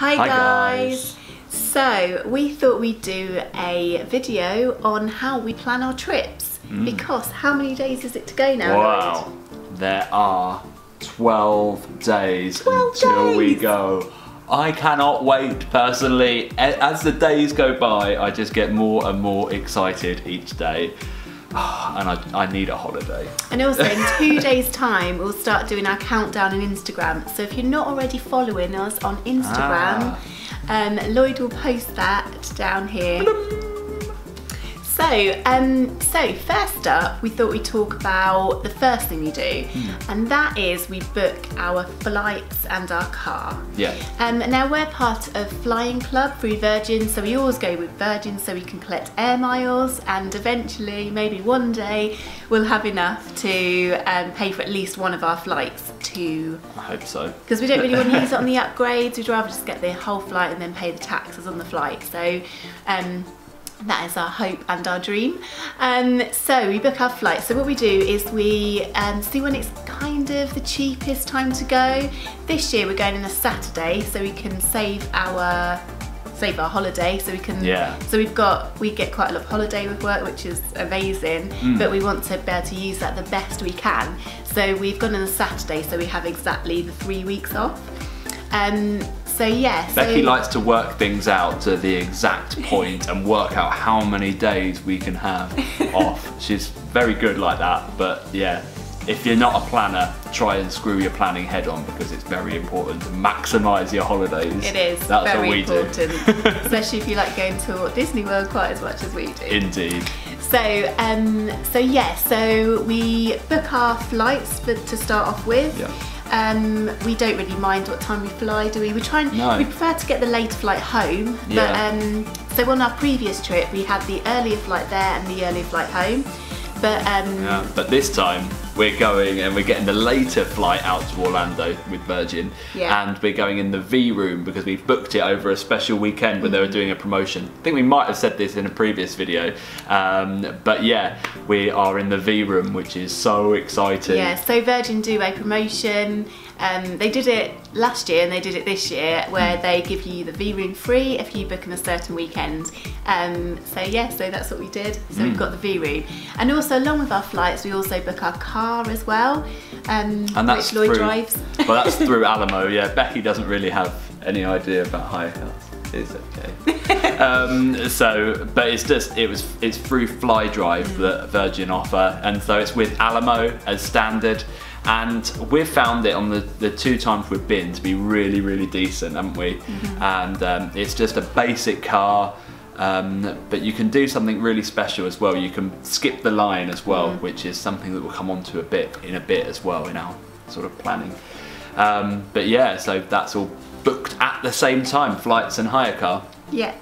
Hi guys! So we thought we'd do a video on how we plan our trips because how many days is it to go now? Wow, Lloyd? there are 12 days until we go. I cannot wait personally. As the days go by, I just get more and more excited each day. And I need a holiday. And also in 2 days time we'll start doing our countdown on Instagram, so if you're not already following us on Instagram, Lloyd will post that down here. So first up, we thought we'd talk about the first thing we do, and that is we book our flights and our car. Yeah. Now we're part of Flying Club through Virgin, so we always go with Virgin so we can collect air miles, and eventually, maybe one day, we'll have enough to pay for at least one of our flights to... I hope so. Because we don't really want to use it on the upgrades, we'd rather just get the whole flight and then pay the taxes on the flight. So that is our hope and our dream. So we book our flight. So what we do is we see when it's kind of the cheapest time to go. This year we're going on a Saturday, so we can save our holiday. So we can. Yeah. So we get quite a lot of holiday with work, which is amazing. But we want to be able to use that the best we can. So we've gone on a Saturday, so we have exactly the 3 weeks off. So yeah, Becky likes to work things out to the exact point and work out how many days we can have off. She's very good like that, but yeah, if you're not a planner, try and screw your planning head on, because it's very important to maximise your holidays. It is. That's very what we important, do. especially if you like going to Walt Disney World quite as much as we do. Indeed. So we book our flights to start off with. Yeah. We don't really mind what time we fly, do we? We prefer to get the later flight home. Yeah. But so on our previous trip we had the earlier flight there and the earlier flight home. But this time we're going and we're getting the later flight out to Orlando with Virgin, and we're going in the V room because we've booked it over a special weekend where they were doing a promotion. I think we might have said this in a previous video, but yeah, we are in the V room, which is so exciting. Yeah, so Virgin do a promotion. They did it last year and they did it this year, where they give you the V room free if you book on a certain weekend. So yeah, so that's what we did. So we've got the V room, and also along with our flights we also book our car as well, and that's which Lloyd drives. Well, that's through Alamo. Yeah, Becky doesn't really have any idea about hire cars. It's okay. But it's through FlyDrive that Virgin offer, and so it's with Alamo as standard. And we've found it on the 2 times we've been to be really, really decent, haven't we? And it's just a basic car, but you can do something really special as well. You can skip the line as well, which is something that we'll come on to in a bit as well in our sort of planning. But yeah, so that's all booked at the same time, flights and hire car. Yeah.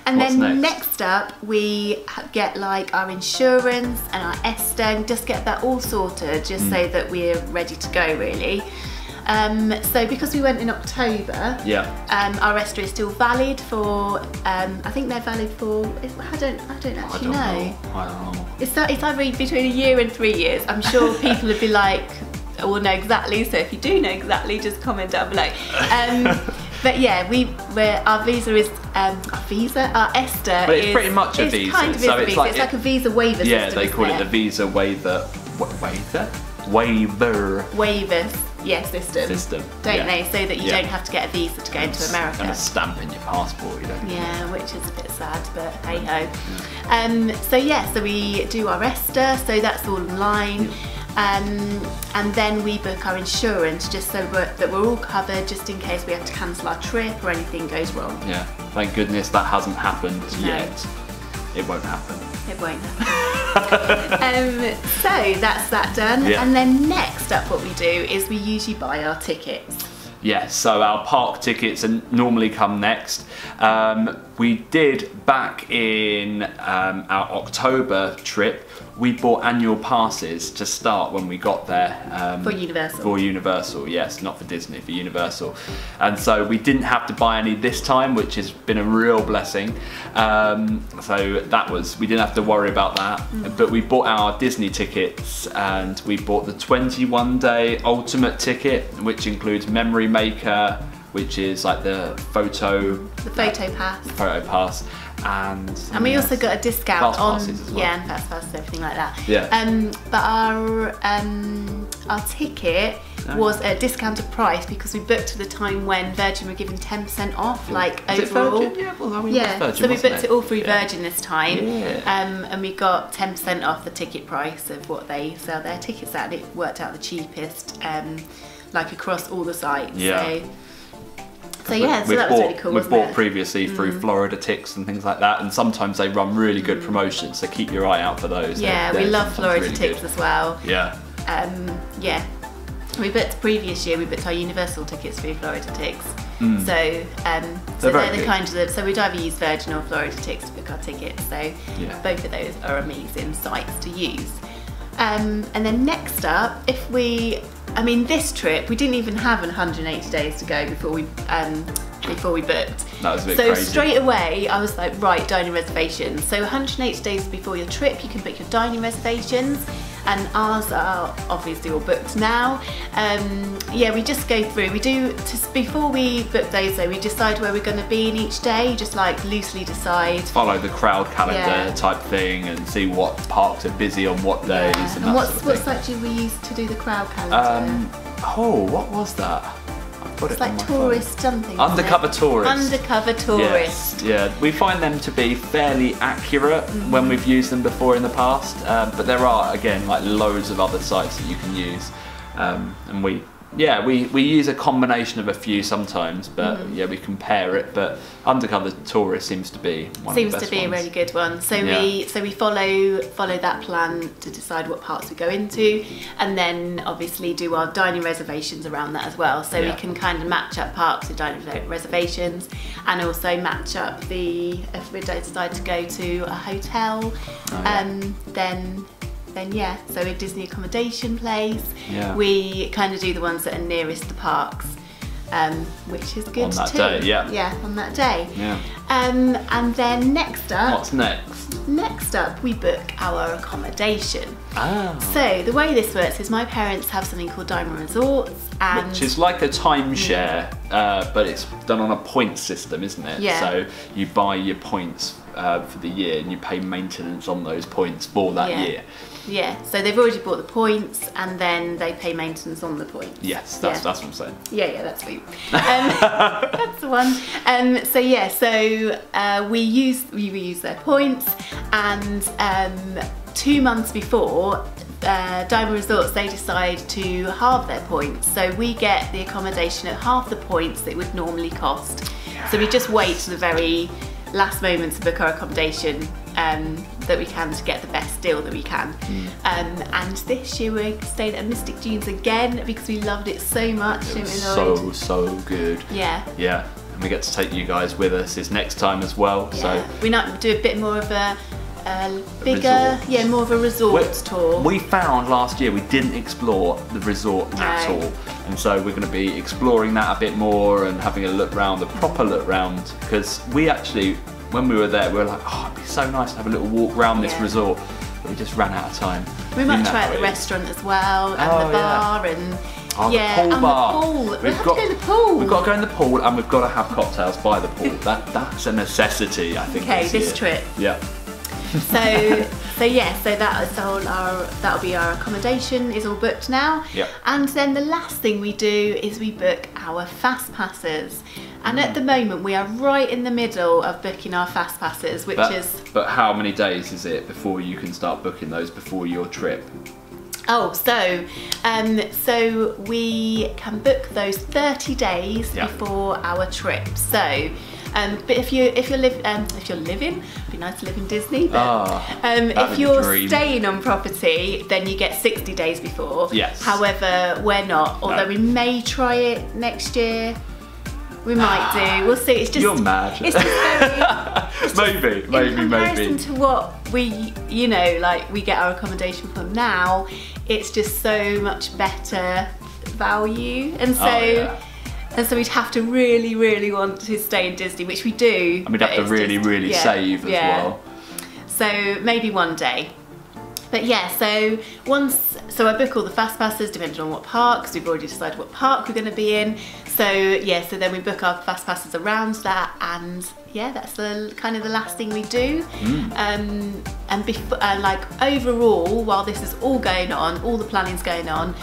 And then next up we get like our insurance and our ESTA, and just get that all sorted just so that we're ready to go really. So because we went in October, our ESTA is still valid for, I think they're valid for, I don't actually know. I don't know. It's either between 1 year and 3 years. I'm sure people would be like, will know exactly, so if you do know exactly, just comment down below. But yeah, our visa is our ESTA. But it's pretty much a visa. Kind of so it's like a visa waiver system. Yeah, they call it the visa waiver. System. Don't they? So that you don't have to get a visa to go into America. And a stamp in your passport, you don't. Yeah, which is a bit sad, but hey ho. So we do our ESTA, so that's all online. And then we book our insurance just so that we're all covered, just in case we have to cancel our trip or anything goes wrong. Yeah, thank goodness that hasn't happened yet. It won't happen. It won't happen. So that's that done. Yeah. And then next up what we do is we usually buy our tickets. Yes, so our park tickets normally come next. We did back in our October trip, we bought annual passes to start when we got there. For Universal. For Universal, yes, not for Disney, for Universal. And so we didn't have to buy any this time, which has been a real blessing. So we didn't have to worry about that. But we bought our Disney tickets, and we bought the 21-day ultimate ticket, which includes Memory Maker, which is like the photo pass, and we also got a discount fast on passes as well. yeah, and fast passes, everything like that. Yeah. But our ticket was a discounted price because we booked at the time when Virgin were giving 10% off, like Was overall. it Virgin? Yeah, well, I mean, Yeah, Virgin, so we wasn't booked it all through Virgin this time, Yeah. and we got 10% off the ticket price of what they sell their tickets at, and it worked out the cheapest, like across all the sites. Yeah. So yeah, so that was really cool. We've bought previously through Florida Ticks and things like that, and sometimes they run really good promotions, so keep your eye out for those. Yeah, we love Florida Ticks as well. Yeah. Yeah. We booked previous year. We booked our Universal tickets through Florida Ticks. So they're the kind of so we'd either use Virgin or Florida Ticks to book our tickets. So both of those are amazing sites to use. And then next up, this trip we didn't even have 180 days to go before we booked. That was a bit so crazy. Straight away I was like, right, dining reservations. So 180 days before your trip you can book your dining reservations, and ours are obviously all booked now. We just go through, before we book those though, we decide where we're going to be in each day, just like loosely decide. Follow the crowd calendar type thing and see what parks are busy on what days. And what site do we use to do the crowd calendar? What was that? It's like tourist something. Undercover tourist. Undercover tourist. Yes, yeah. We find them to be fairly accurate when we've used them before in the past, but there are, again, like loads of other sites that you can use, and we use a combination of a few sometimes, but we compare it. But Undercover Tourist seems to be one of the best ones. A really good one. So we follow that plan to decide what parts we go into, and then obviously do our dining reservations around that as well. So we can kind of match up parks with dining reservations, and also match up if we decide to go to a hotel, so a Disney accommodation place, we kind of do the ones that are nearest the parks, which is good on that too. day, on that day. Yeah. And then next up, what's next? Next up, we book our accommodation. Oh. So the way this works is my parents have something called Diamond Resorts, and which is like a timeshare, but it's done on a point system, isn't it? Yeah. So you buy your points for the year, and you pay maintenance on those points for that year. Yeah, so they've already bought the points, and then they pay maintenance on the points. Yes, that's what I'm saying. Yeah, that's sweet. That's the one. We use their points, and 2 months before, Diamond Resorts, they decide to halve their points. So we get the accommodation at half the points that it would normally cost. Yes. So we just wait to the very last moment to book our accommodation that we can, to get the best deal that we can. And this year we're staying at Mystic Dunes again because we loved it so much. It was so good. Yeah. Yeah, and we get to take you guys with us this next time as well. Yeah. So we might do a bit more of a bigger, more of a resort tour. We found last year we didn't explore the resort at all, and so we're going to be exploring that a bit more and having a look round, a proper look round, because we actually, when we were there, we were like, oh, it'd be so nice to have a little walk around this resort, but we just ran out of time. We might try out the restaurant as well, and the bar, and the pool bar. The pool. We have to go in the pool. We've got to go in the pool, and we've got to have cocktails by the pool. That's a necessity, I think. Okay, this trip. Yeah. So that'll be our accommodation is all booked now. Yep. And then the last thing we do is we book our fast passes. And at the moment we are right in the middle of booking our fast passes, But how many days is it before you can start booking those before your trip? So we can book those 30 days before our trip. So but if you're living, it'd be nice to live in Disney, but if you're staying on property, then you get 60 days before. Yes. However, we're not, although we may try it next year. We might do. We'll see. It's just you're mad. It's just very, maybe. In comparison to what we get our accommodation for now, it's just so much better value, and so. And so we'd have to really, really want to stay in Disney, which we do. And we'd have to really save as well. So maybe one day. But so I book all the fast passes depending on what park, because we've already decided what park we're going to be in. So yeah, so then we book our fast passes around that, and yeah, that's the kind of the last thing we do. And before, like overall, while this is all going on, all the planning's going on,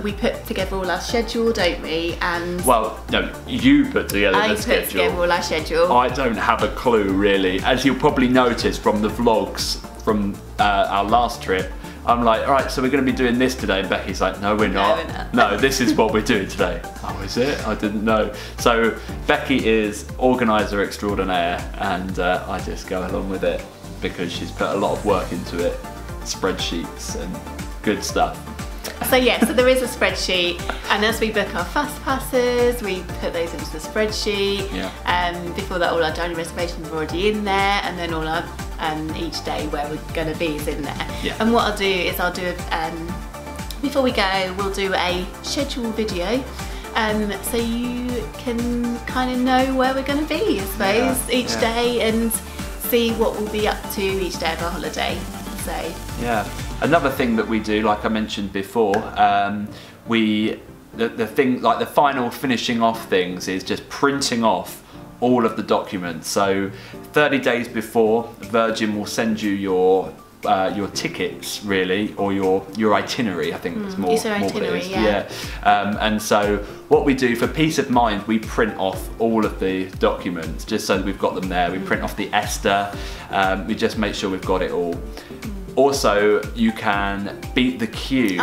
we put together all our schedule, don't we? And well, no, you put together the schedule. I put together all our schedule. I don't have a clue really, as you'll probably notice from the vlogs from our last trip. I'm like, all right, so we're going to be doing this today. And Becky's like, no, we're not. No, we're not. No, this is what we're doing today. Oh, is it? I didn't know. So Becky is organiser extraordinaire, and I just go along with it because she's put a lot of work into it. Spreadsheets and good stuff. So yeah, so there is a spreadsheet, and as we book our fast passes, we put those into the spreadsheet. Yeah. Before that, all our dining reservations are already in there, and then all our each day where we're going to be is in there. Yeah. And what I'll do is before we go, we'll do a schedule video, so you can kind of know where we're going to be, I suppose, each day, and see what we'll be up to each day of our holiday. So yeah. Another thing that we do, like I mentioned before, the thing, like the final finishing off things, is just printing off all of the documents. So 30 days before, Virgin will send you your tickets, really, or your itinerary. I think it's more. It's our itinerary, yeah. And so what we do for peace of mind, we print off all of the documents just so that we've got them there. We print off the ESTA. We just make sure we've got it all. Also, you can beat the queues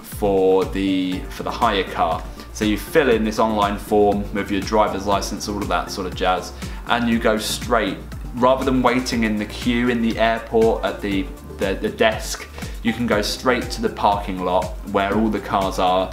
for the hire car. So you fill in this online form with your driver's license, all of that sort of jazz, and you go straight, rather than waiting in the queue in the airport at the desk, you can go straight to the parking lot where all the cars are,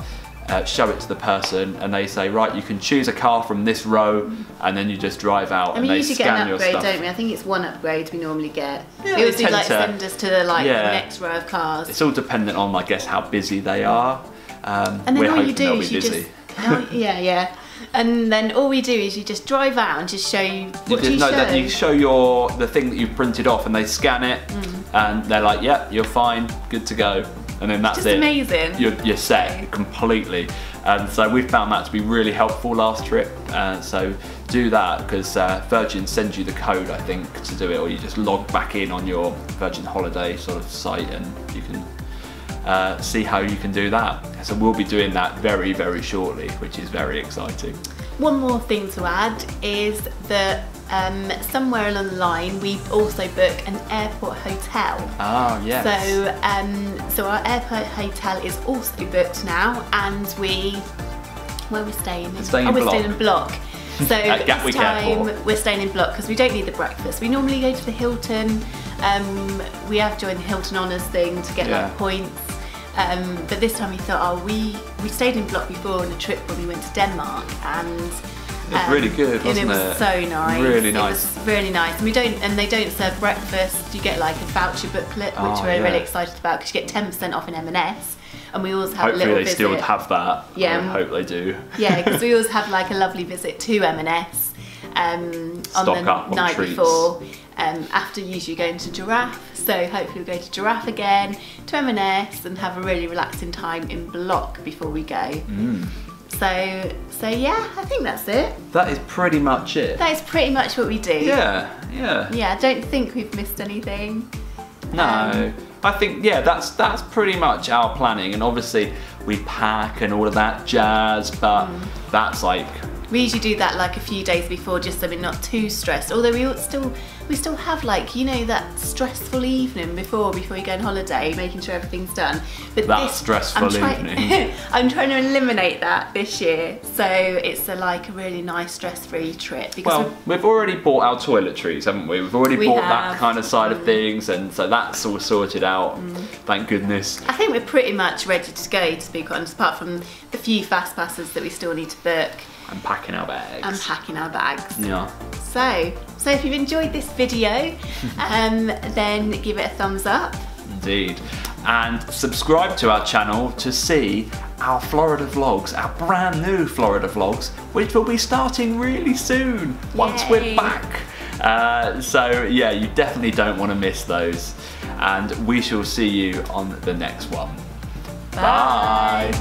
show it to the person, and they say, right, you can choose a car from this row, and then you just drive out and they scan your stuff. We usually get an upgrade, don't we? I think it's one upgrade we normally get. Yeah, we always do like send us to the next row of cars. It's all dependent on, I guess, how busy they are. And then all you do is you just and then all we do is you just drive out and just show you what you show. You show the thing that you've printed off, and they scan it, and they're like, "Yep, you're fine, good to go." And then that's it. Amazing. You're set completely. And so we found that to be really helpful last trip. So do that, because Virgin sends you the code, I think, to do it, or you just log back in on your Virgin Holiday sort of site, and you can see how you can do that. So we'll be doing that very, very shortly, which is very exciting. One more thing to add is that somewhere along the line we also book an airport hotel. Oh yes. So our airport hotel is also booked now, and where are we staying? We're staying in Block. So at Gatwick Airport. We're staying in Block because we don't need the breakfast. We normally go to the Hilton. We have joined the Hilton Honours thing to get like points. But this time we thought, we stayed in Block before on a trip when we went to Denmark, and it was really good, wasn't it? And it was so nice. Really nice. It was really nice. And they don't serve breakfast. You get like a voucher booklet, which we're really excited about, because you get 10% off in M&S. And we always have a little visit. Hopefully they still have that. Yeah. I hope they do. Yeah, because we always have like a lovely visit to M&S on the night before. After usually going to Giraffe, so hopefully we'll go to Giraffe again, to M&S, and have a really relaxing time in Block before we go. So yeah, I think that's it. That is pretty much it. That is pretty much what we do. Yeah. Yeah, I don't think we've missed anything. No, I think that's pretty much our planning, and obviously we pack and all of that jazz, but that's like. We usually do that like a few days before, just so we're not too stressed. Although we still have, like, you know, that stressful evening before you go on holiday, making sure everything's done. But that stressful evening. I'm trying to eliminate that this year, so it's a really nice stress-free trip. Because we've already bought our toiletries, haven't we? We've already bought that kind of side of things, and so that's all sorted out. Thank goodness. I think we're pretty much ready to go, to be quite honest, apart from the few fast passes that we still need to book. And packing our bags. Yeah. So if you've enjoyed this video, then give it a thumbs up. Indeed. And subscribe to our channel to see our Florida vlogs, our brand new Florida vlogs, which will be starting really soon once we're back. So yeah, you definitely don't want to miss those. And we shall see you on the next one. Bye.